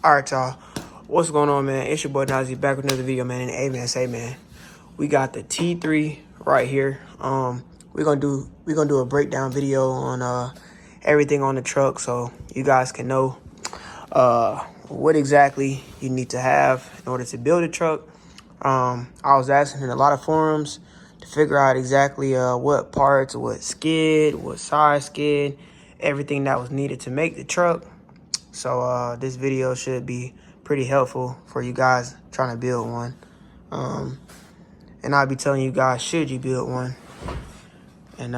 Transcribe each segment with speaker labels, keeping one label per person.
Speaker 1: All right, y'all. What's going on, man? It's your boy Nazi back with another video, man. And hey, man, say, man, we got the T3 right here. We're gonna do a breakdown video on everything on the truck, so you guys can know what exactly you need to have in order to build a truck. I was asking in a lot of forums to figure out exactly what parts, what skid, what size skid, everything that was needed to make the truck. So this video should be pretty helpful for you guys trying to build one. And I'll be telling you guys, should you build one, and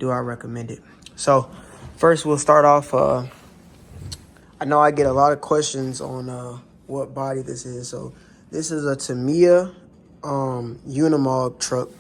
Speaker 1: do I recommend it. So first we'll start off. I know I get a lot of questions on what body this is. So this is a Tamiya Unimog truck,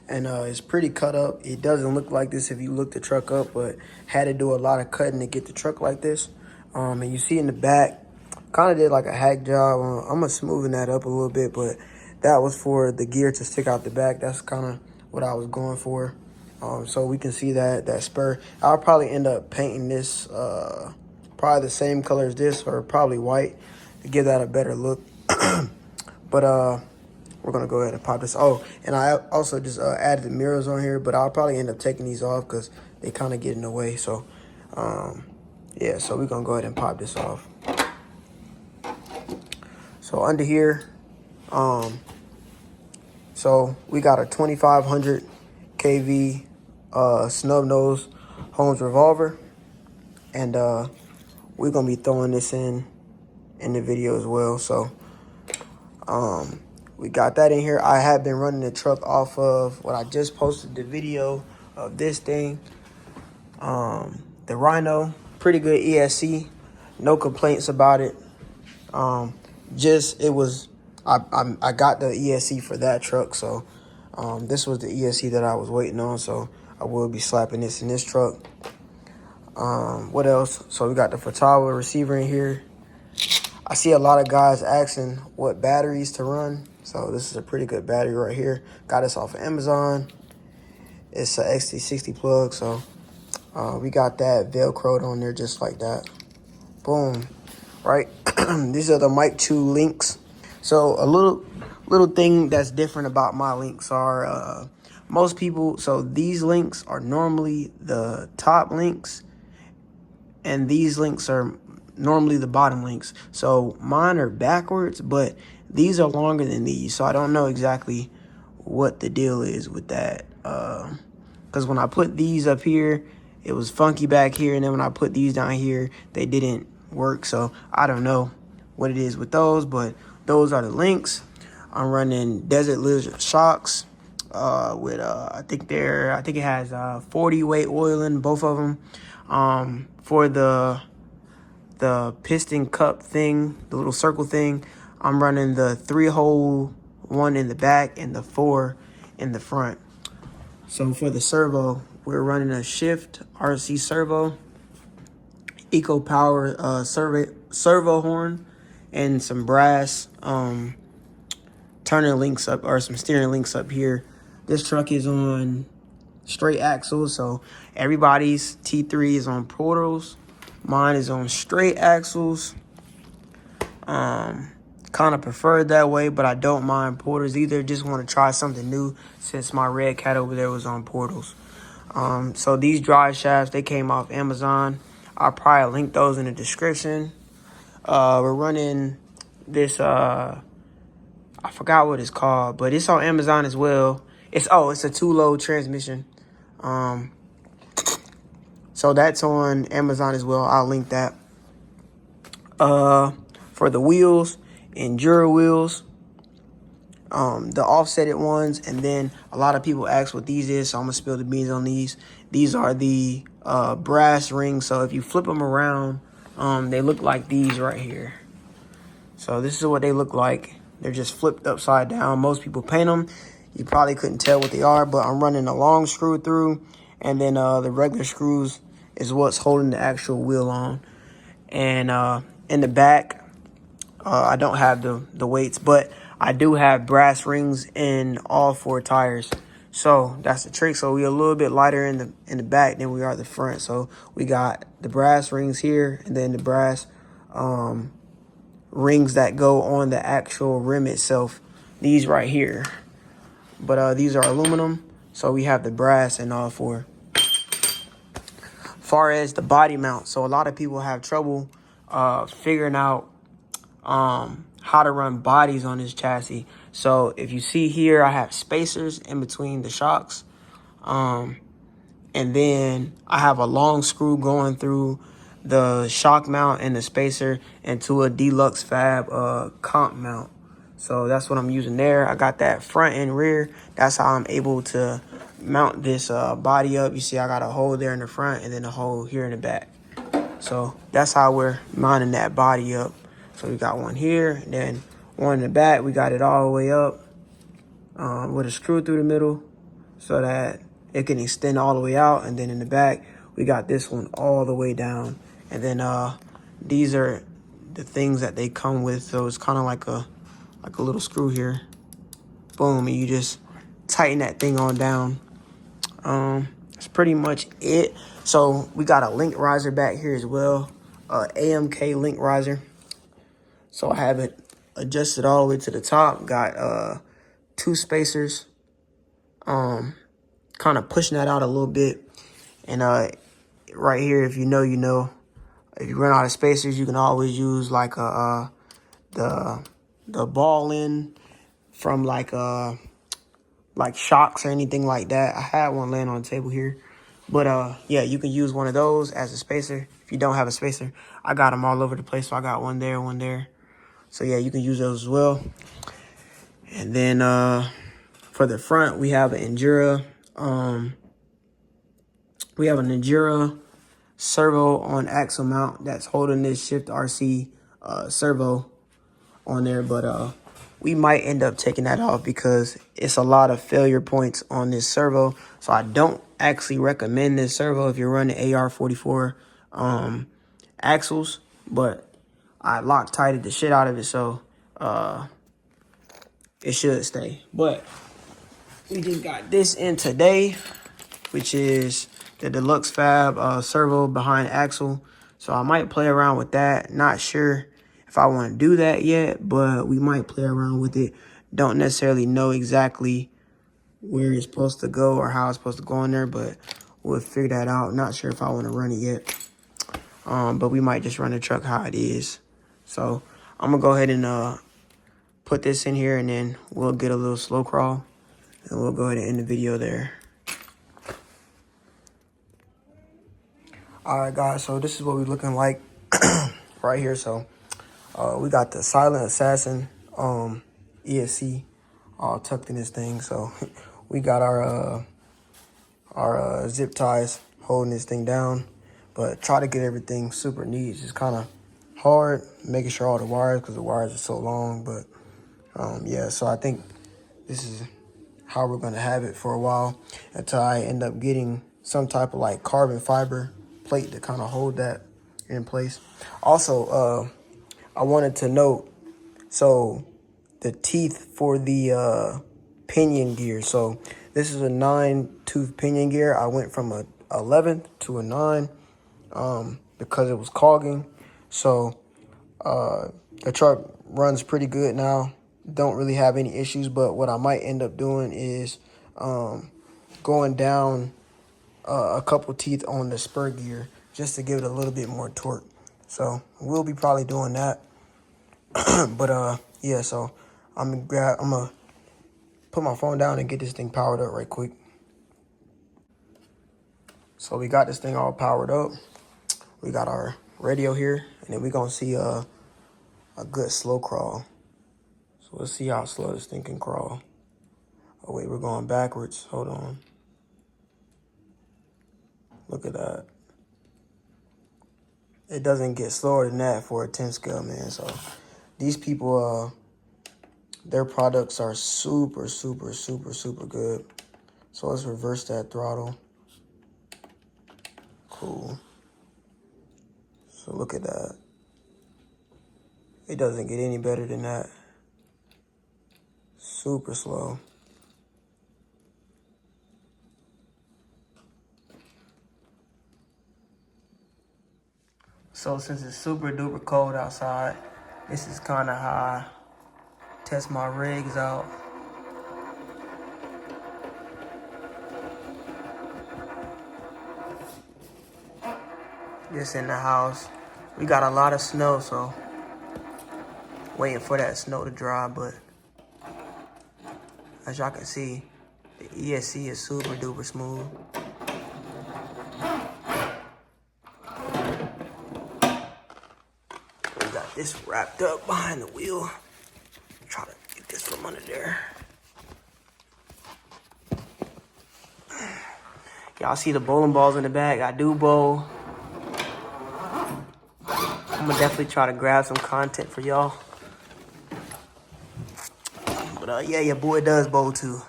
Speaker 1: and it's pretty cut up. It doesn't look like this if you look the truck up, but had to do a lot of cutting to get the truck like this. And you see in the back, kind of did like a hack job. I'm gonna smoothen that up a little bit, but that was for the gear to stick out the back. That's kind of what I was going for. So we can see that spur. I'll probably end up painting this probably the same color as this, or probably white, to give that a better look. But we're gonna go ahead and pop this. Oh, and I also just added the mirrors on here, but I'll probably end up taking these off because they kind of get in the way. So yeah, so we're gonna go ahead and pop this off. So under here, so we got a 2500 kV snub nose Holmes revolver, and we're gonna be throwing this in the video as well. So we got that in here. I have been running the truck off of what I just posted the video of this thing, the Rhino. Pretty good ESC, no complaints about it. Just it was I got the ESC for that truck, so this was the ESC that I was waiting on, so I will be slapping this in this truck. What else? So we got the Fatawa receiver in here. I see a lot of guys asking what batteries to run, so this is a pretty good battery right here. Got this off of Amazon. It's a XT60 plug, so we got that velcroed on there just like that. Boom. Right. These are the Mic 2 links. So a little thing that's different about my links are most people, so these links are normally the top links, and these links are normally the bottom links. So mine are backwards, but these are longer than these, so I don't know exactly what the deal is with that. Because when I put these up here, it was funky back here, and then when I put these down here, they didn't work. So I don't know what it is with those, but those are the links. I'm running Desert Lizard shocks with I think it has 40 weight oil in both of them. For the piston cup thing, the little circle thing, I'm running the 3-hole one in the back and the 4 in the front. So for the servo, we're running a Shift RC servo, Eco Power servo horn, and some brass turning links up, or some steering links up here. This truck is on straight axles, so everybody's T3 is on portals. Mine is on straight axles. Kind of preferred that way, but I don't mind portals either. Just want to try something new since my red cat over there was on portals. So these drive shafts, they came off Amazon. I'll probably link those in the description. We're running this, I forgot what it's called, but it's on Amazon as well. It's a 2-load transmission. So that's on Amazon as well. I'll link that. For the wheels, Enduro wheels, the offsetted ones, and then a lot of people ask what these is, so I'm gonna spill the beans on these. These are the brass rings, so if you flip them around, they look like these right here. So this is what they look like. They're just flipped upside down. Most people paint them. You probably couldn't tell what they are, but I'm running a long screw through, and then the regular screws is what's holding the actual wheel on. And in the back, I don't have the weights, but I do have brass rings in all 4 tires. So that's the trick. So we're a little bit lighter in the back than we are the front. So we got the brass rings here, and then the brass rings that go on the actual rim itself. These right here. But these are aluminum, so we have the brass and all four. Far as the body mount, so a lot of people have trouble figuring out how to run bodies on this chassis. So if you see here, I have spacers in between the shocks. And then I have a long screw going through the shock mount and the spacer into a deluxe fab comp mount. So that's what I'm using there. I got that front and rear. That's how I'm able to mount this body up. You see I got a hole there in the front and then a hole here in the back. So that's how we're mounting that body up. So we got one here and then one in the back. We got it all the way up with a screw through the middle so that it can extend all the way out. And then in the back, we got this one all the way down. And then these are the things that they come with. So it's kind of like a little screw here. Boom, and you just tighten that thing on down. That's pretty much it. So we got a link riser back here as well. AMK link riser. So I have it adjusted all the way to the top. Got 2 spacers. Kind of pushing that out a little bit. And right here, if you know, you know. If you run out of spacers, you can always use like the ball in from like shocks or anything like that. I had one laying on the table here. But yeah, you can use one of those as a spacer. If you don't have a spacer, I got them all over the place. So I got one there, one there. So yeah, you can use those as well. And then for the front, we have an Endura. We have an Endura servo on axle mount that's holding this Shift RC servo on there. But we might end up taking that off because it's a lot of failure points on this servo. So I don't actually recommend this servo if you're running AR44 axles. But I Loctited the shit out of it, so it should stay. But we just got this in today, which is the deluxe fab servo behind axle. So I might play around with that. Not sure if I want to do that yet, but we might play around with it. Don't necessarily know exactly where it's supposed to go or how it's supposed to go in there, but we'll figure that out. Not sure if I want to run it yet. But we might just run the truck how it is. So I'm going to go ahead and put this in here, and then we'll get a little slow crawl, and we'll go ahead and end the video there. All right, guys, so this is what we're looking like right here. So we got the Silent Assassin ESC all tucked in this thing. So we got our zip ties holding this thing down, but try to get everything super neat. It's just kind of hard making sure all the wires, because the wires are so long. But yeah, so I think this is how we're going to have it for a while until I end up getting some type of like carbon fiber plate to kind of hold that in place. Also, I wanted to note, so the teeth for the pinion gear. So this is a 9-tooth pinion gear. I went from a 11th to a 9 because it was clogging. So the truck runs pretty good now. Don't really have any issues, but what I might end up doing is going down a couple teeth on the spur gear just to give it a little bit more torque. So we'll be probably doing that. But yeah, so I'm gonna put my phone down and get this thing powered up right quick. So we got this thing all powered up. We got our radio here, and then we're gonna see a good slow crawl. So let's see how slow this thing can crawl. Oh wait, we're going backwards. Hold on. Look at that. It doesn't get slower than that for a 10 scale, man. So these people, their products are super, super, super, super good. So let's reverse that throttle. Cool. So look at that. It doesn't get any better than that. Super slow. So since it's super duper cold outside, This is kind of how I test my rigs out. Just in the house. We got a lot of snow, so waiting for that snow to dry, but as y'all can see, the ESC is super duper smooth. We got this wrapped up behind the wheel. Try to get this from under there. Y'all see the bowling balls in the back? I do bowl. I'm gonna definitely try to grab some content for y'all. But yeah, your boy does bowl too.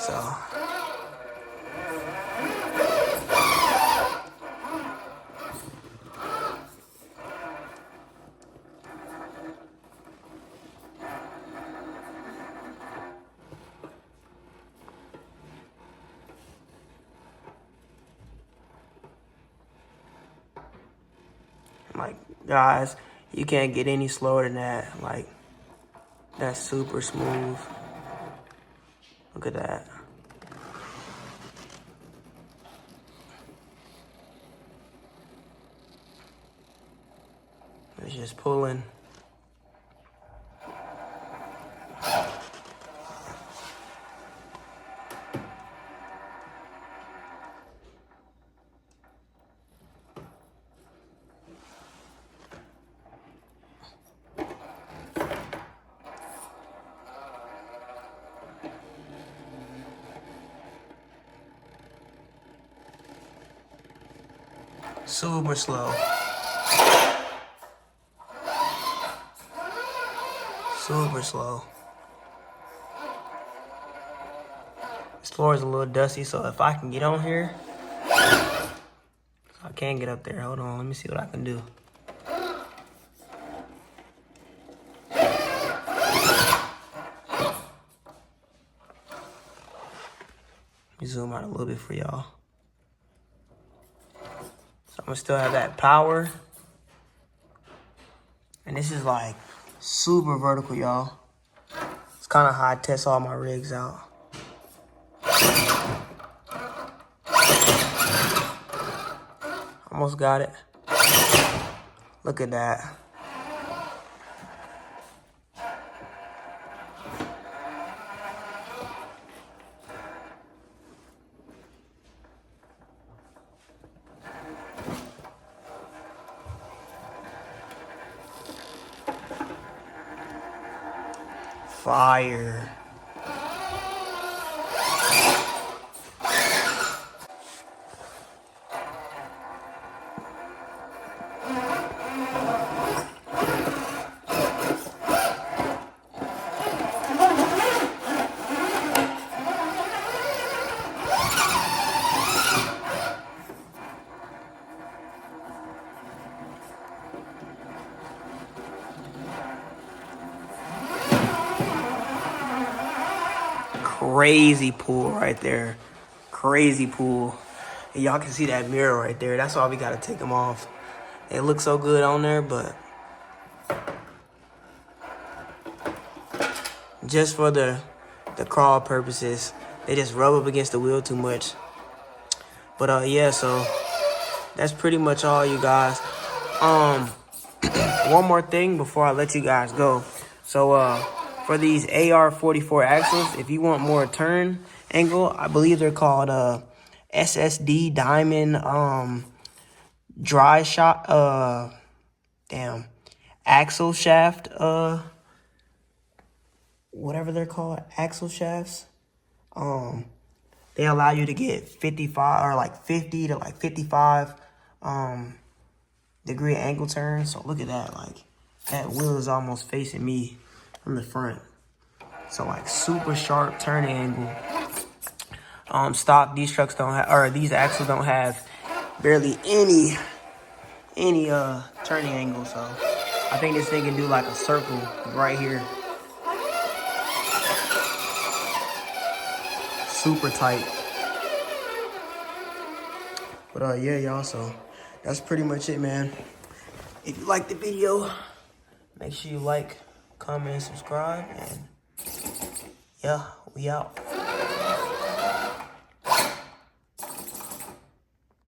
Speaker 1: So like, guys, you can't get any slower than that. Like, that's super smooth. Look at that. It's just pulling. Super slow. Super slow. This floor is a little dusty, so if I can get on here, I can get up there. Hold on, let me see what I can do. Let me zoom out a little bit for y'all. So I'm gonna still have that power. And this is like super vertical, y'all. It's kind of how I test all my rigs out. Almost got it. Look at that. Fire. Crazy pull right there. Crazy pull. And y'all can see that mirror right there. That's why we gotta take them off. It looks so good on there, but just for the crawl purposes, they just rub up against the wheel too much. But yeah, so that's pretty much all, you guys. One more thing before I let you guys go. So for these AR44 axles, if you want more turn angle, I believe they're called SSD Diamond dry shot axle shaft, whatever they're called, axle shafts. They allow you to get 55 or like 50 to like 55 degree angle turn. So look at that, like that wheel is almost facing me from the front. So like super sharp turning angle. Stock, these trucks don't have, or these axles don't have barely any turning angle. So I think this thing can do like a circle right here. Super tight. But yeah, y'all, so that's pretty much it, man. If you like the video, Make sure you like, comment, and subscribe. And yeah, we out.